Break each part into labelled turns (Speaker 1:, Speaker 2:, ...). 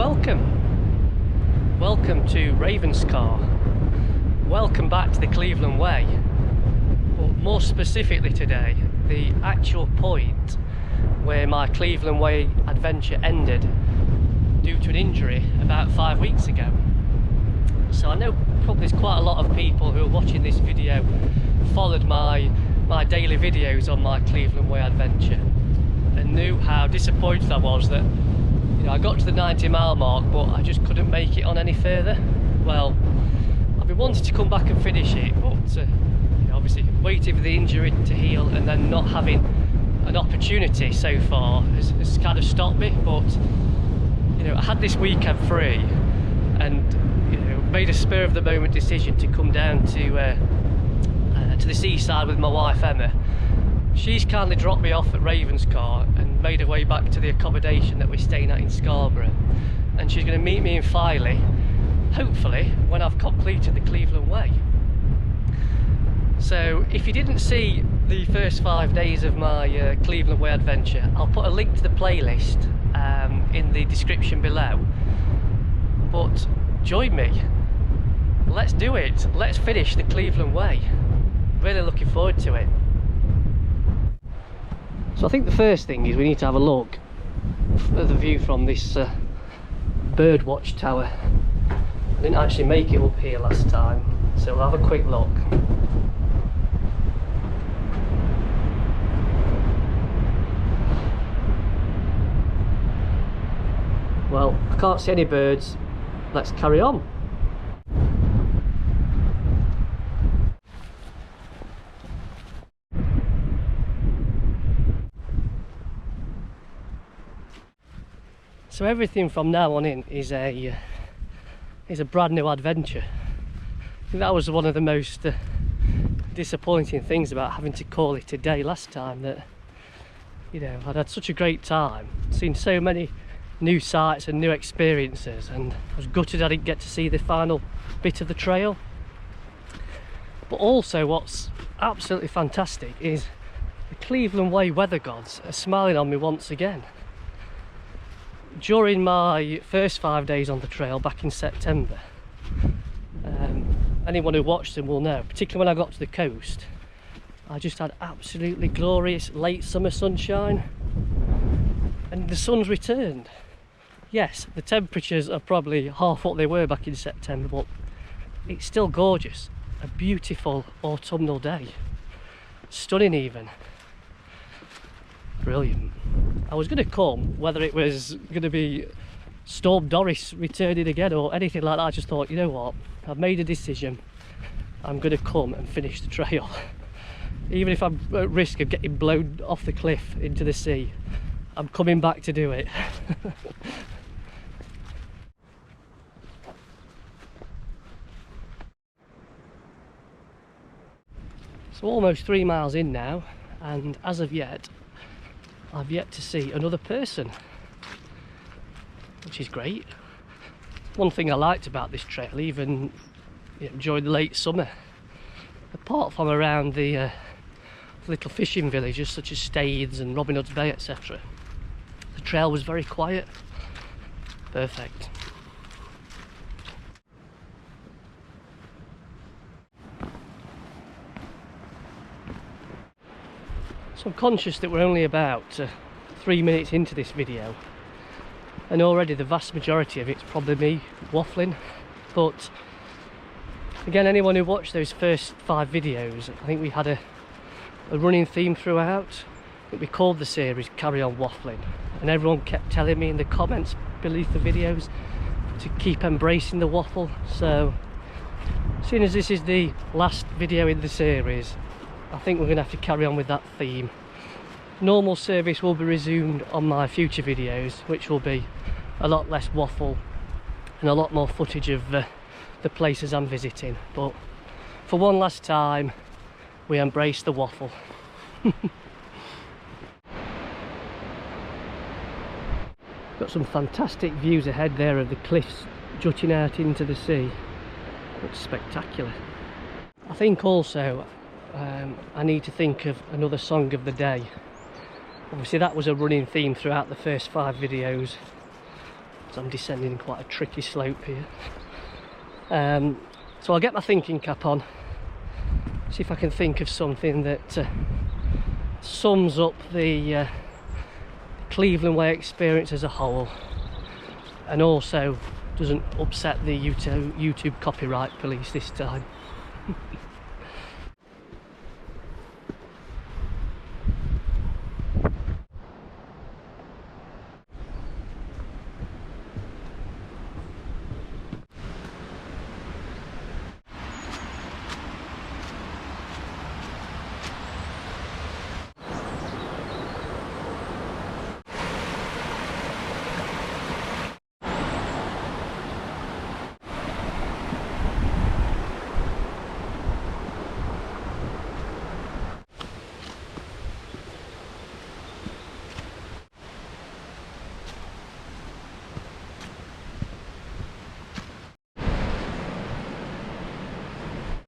Speaker 1: Welcome to Ravenscar. Welcome back to the Cleveland Way. But more specifically today, the actual point where my Cleveland Way adventure ended due to an injury about 5 weeks ago. So I know probably there's quite a lot of people who are watching this video followed my daily videos on my Cleveland Way adventure and knew how disappointed I was that I got to the 90-mile mark, but I just couldn't make it on any further. Well, I've been wanting to come back and finish it, but obviously waiting for the injury to heal and then not having an opportunity so far has kind of stopped me. But I had this weekend free and made a spur of the moment decision to come down to the seaside with my wife Emma. She's kindly dropped me off at Ravenscar and made her way back to the accommodation that we're staying at in Scarborough, and she's going to meet me in Filey, hopefully when I've completed the Cleveland Way. So if you didn't see the first 5 days of my Cleveland Way adventure, I'll put a link to the playlist in the description below. But join me, let's do it, let's finish the Cleveland Way. Really looking forward to it. So I think the first thing is we need to have a look at the view from this bird watch tower. I didn't actually make it up here last time, so we'll have a quick look. Well, I can't see any birds. Let's carry on. So everything from now on in is a brand new adventure. I think that was one of the most disappointing things about having to call it a day last time, that I'd had such a great time, seen so many new sights and new experiences, and I was gutted I didn't get to see the final bit of the trail. But also what's absolutely fantastic is the Cleveland Way weather gods are smiling on me once again. During my first 5 days on the trail back in September, anyone who watched them will know, particularly when I got to the coast, I just had absolutely glorious late summer sunshine, and the sun's returned. Yes, the temperatures are probably half what they were back in September, but it's still gorgeous. A beautiful autumnal day, stunning even. Brilliant. I was going to come, whether it was going to be Storm Doris returning again or anything like that. I just thought, you know what, I've made a decision, I'm going to come and finish the trail. Even if I'm at risk of getting blown off the cliff into the sea, I'm coming back to do it. So almost 3 miles in now, and as of yet I've yet to see another person, which is great. One thing I liked about this trail, even during the late summer, apart from around the little fishing villages such as Staithes and Robin Hood's Bay, etc., the trail was very quiet. Perfect. So I'm conscious that we're only about 3 minutes into this video, and already the vast majority of it's probably me waffling. But again, anyone who watched those first 5 videos, I think we had a running theme throughout. I think we called the series Carry On Waffling, and everyone kept telling me in the comments beneath the videos to keep embracing the waffle. So seeing as this is the last video in the series, I think we're going to have to carry on with that theme. Normal service will be resumed on my future videos, which will be a lot less waffle and a lot more footage of the places I'm visiting. But for one last time, we embrace the waffle. Got some fantastic views ahead there of the cliffs jutting out into the sea. Looks spectacular. I think also I need to think of another song of the day. Obviously that was a running theme throughout the first 5 videos. So I'm descending quite a tricky slope here. So I'll get my thinking cap on, see if I can think of something that sums up the Cleveland Way experience as a whole, and also doesn't upset the YouTube copyright police this time.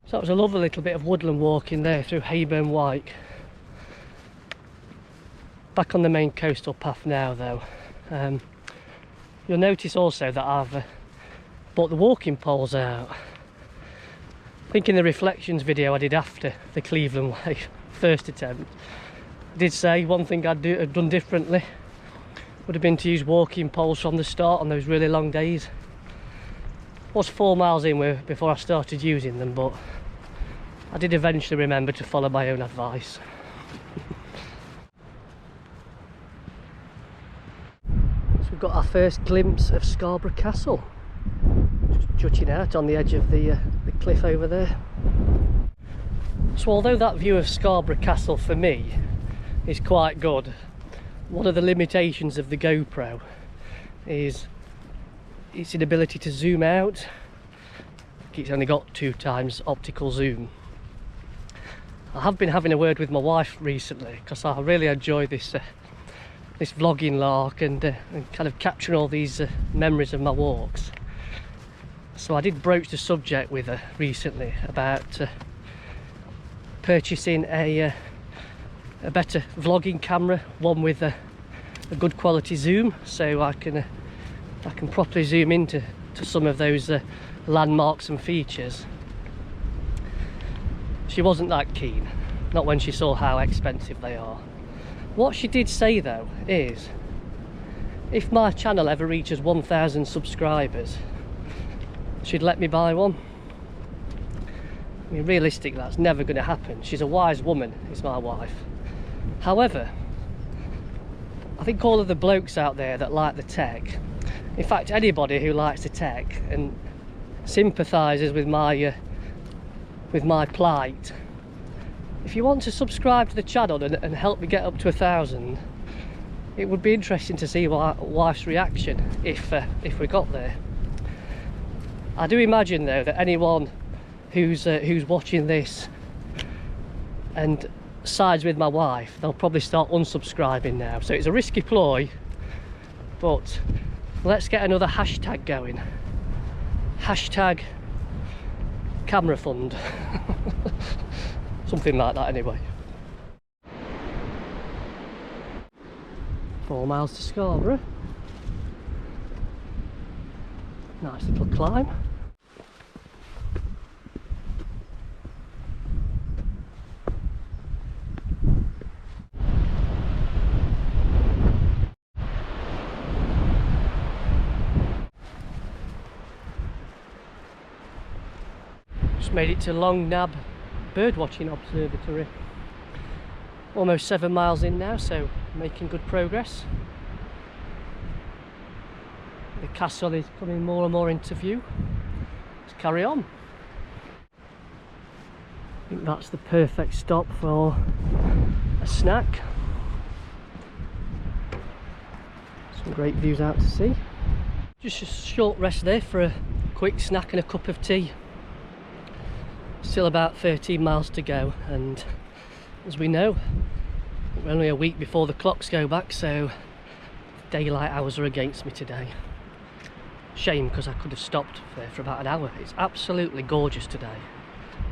Speaker 1: So that was a lovely little bit of woodland walking there through Hayburn Wyke. Back on the main coastal path now though. You'll notice also that I've brought the walking poles out. I think in the reflections video I did after the Cleveland Way first attempt, I did say one thing I'd have done differently would have been to use walking poles from the start on those really long days. I was 4 miles in before I started using them, but I did eventually remember to follow my own advice. So we've got our first glimpse of Scarborough Castle, just jutting out on the edge of the cliff over there. So although that view of Scarborough Castle for me is quite good, one of the limitations of the GoPro is its inability to zoom out. It's only got 2 times optical zoom. I have been having a word with my wife recently because I really enjoy this this vlogging lark and kind of capturing all these memories of my walks. So I did broach the subject with her recently about purchasing a better vlogging camera, one with a good quality zoom, so I can properly zoom into some of those landmarks and features. She wasn't that keen, not when she saw how expensive they are. What she did say though is, if my channel ever reaches 1,000 subscribers, she'd let me buy one. I mean, realistic, that's never going to happen. She's a wise woman, is my wife. However, I think all of the blokes out there that like the tech, in fact anybody who likes the tech and sympathises with my plight, if you want to subscribe to the channel and help me get up to 1,000, it would be interesting to see my wife's reaction if we got there. I do imagine though that anyone who's watching this and sides with my wife, they'll probably start unsubscribing now. So it's a risky ploy, but let's get another hashtag going. Hashtag camera fund. Something like that anyway. 4 miles to Scarborough. Nice little climb. Just made it to Long Nab Birdwatching Observatory. Almost 7 miles in now, so making good progress. The castle is coming more and more into view. Let's carry on. I think that's the perfect stop for a snack. Some great views out to sea. Just a short rest there for a quick snack and a cup of tea. Still about 13 miles to go, and as we know, we're only a week before the clocks go back, so daylight hours are against me today. Shame, because I could have stopped there for about an hour. It's absolutely gorgeous today,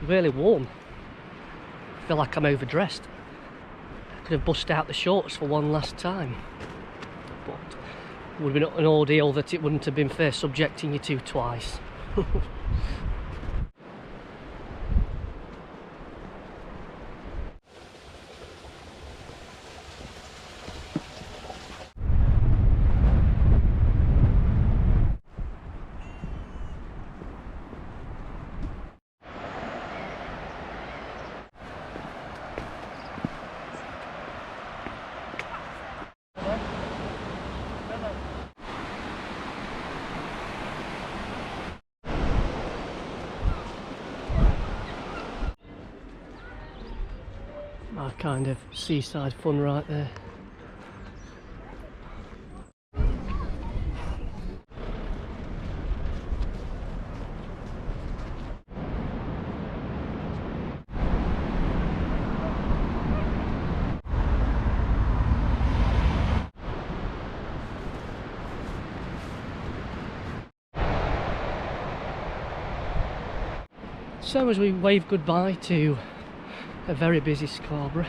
Speaker 1: really warm. I feel like I'm overdressed. I could have bust out the shorts for one last time, but would have been an ordeal that it wouldn't have been fair subjecting you to twice. My kind of seaside fun right there. So as we wave goodbye to a very busy Scarborough,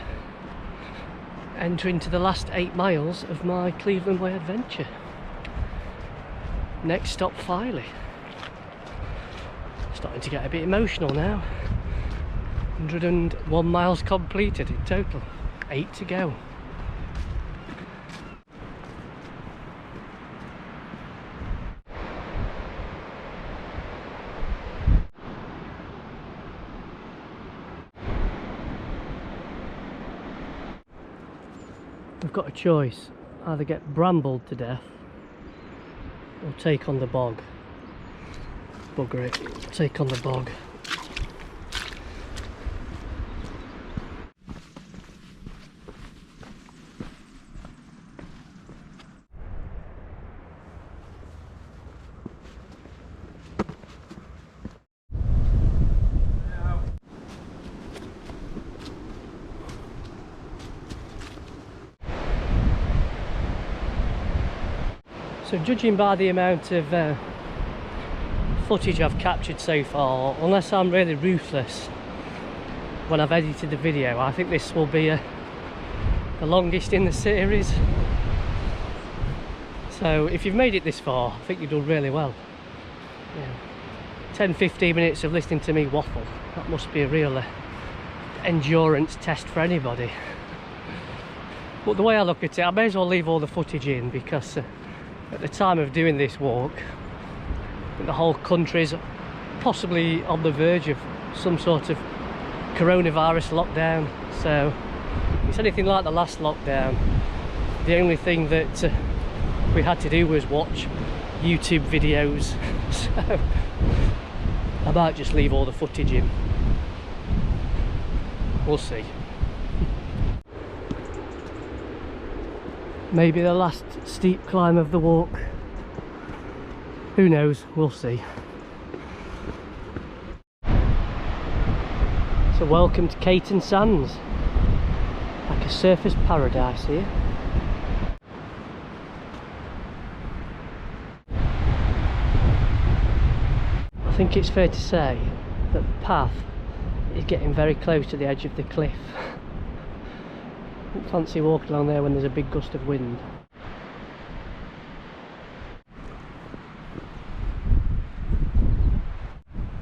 Speaker 1: enter into the last 8 miles of my Cleveland Way adventure. Next stop, Filey. Starting to get a bit emotional now. 101 miles completed in total, 8 to go. We've got a choice, either get brambled to death or take on the bog. Bugger it, take on the bog. So judging by the amount of footage I've captured so far, unless I'm really ruthless when I've edited the video, I think this will be the longest in the series. So if you've made it this far, I think you've done really well. Yeah. 10-15 minutes of listening to me waffle, that must be a real endurance test for anybody. But the way I look at it, I may as well leave all the footage in, because at the time of doing this walk, the whole country's possibly on the verge of some sort of coronavirus lockdown. So if it's anything like the last lockdown, the only thing that we had to do was watch YouTube videos. So I might just leave all the footage in. We'll see. Maybe the last steep climb of the walk. Who knows? We'll see. So welcome to Caton Sands. Like a surface paradise here. I think it's fair to say that the path is getting very close to the edge of the cliff. I don't fancy walking along there when there's a big gust of wind.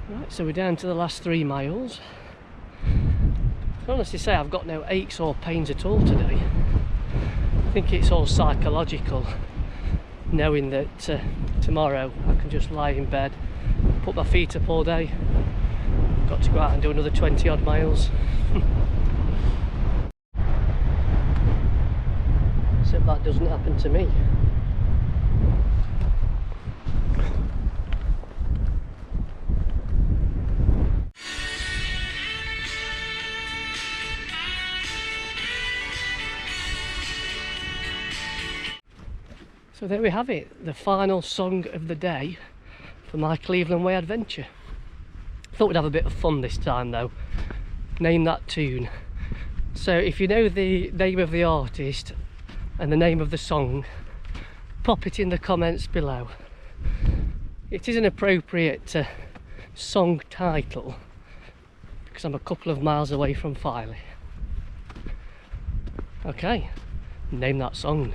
Speaker 1: Right, so we're down to the last 3 miles. I can honestly say I've got no aches or pains at all today. I think it's all psychological, knowing that tomorrow I can just lie in bed, put my feet up all day. Got to go out and do another 20 odd miles. Except that doesn't happen to me. So there we have it, the final song of the day for my Cleveland Way adventure. Thought we'd have a bit of fun this time though. Name that tune. So if you know the name of the artist and the name of the song, pop it in the comments below. It is an appropriate song title because I'm a couple of miles away from Filey. Okay, name that song.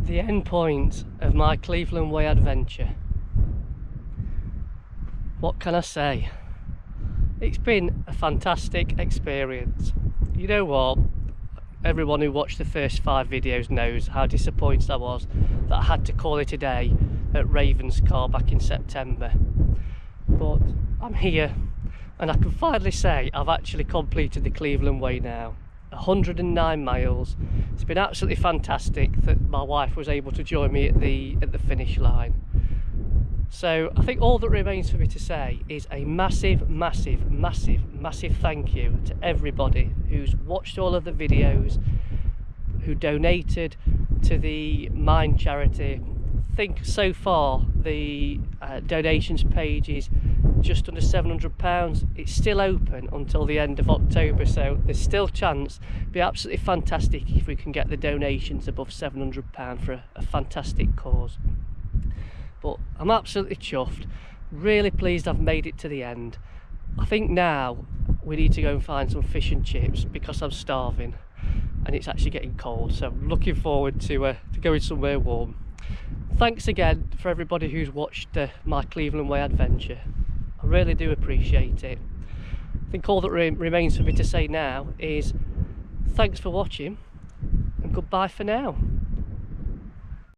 Speaker 1: The end point of my Cleveland Way adventure. What can I say? It's been a fantastic experience. You know what? Everyone who watched the first 5 videos knows how disappointed I was that I had to call it a day at Ravenscar back in September. But I'm here and I can finally say I've actually completed the Cleveland Way now. 109 miles. It's been absolutely fantastic that my wife was able to join me at the finish line. So I think all that remains for me to say is a massive thank you to everybody who's watched all of the videos, who donated to the Mind charity. I think so far the donations page is just under £700. It's still open until the end of October, so there's still chance. It'd be absolutely fantastic if we can get the donations above £700 for a fantastic cause. But I'm absolutely chuffed, really pleased I've made it to the end. I think now we need to go and find some fish and chips because I'm starving and it's actually getting cold, so I'm looking forward to going somewhere warm. Thanks again for everybody who's watched my Cleveland Way adventure. I really do appreciate it. I think all that remains for me to say now is thanks for watching and goodbye for now.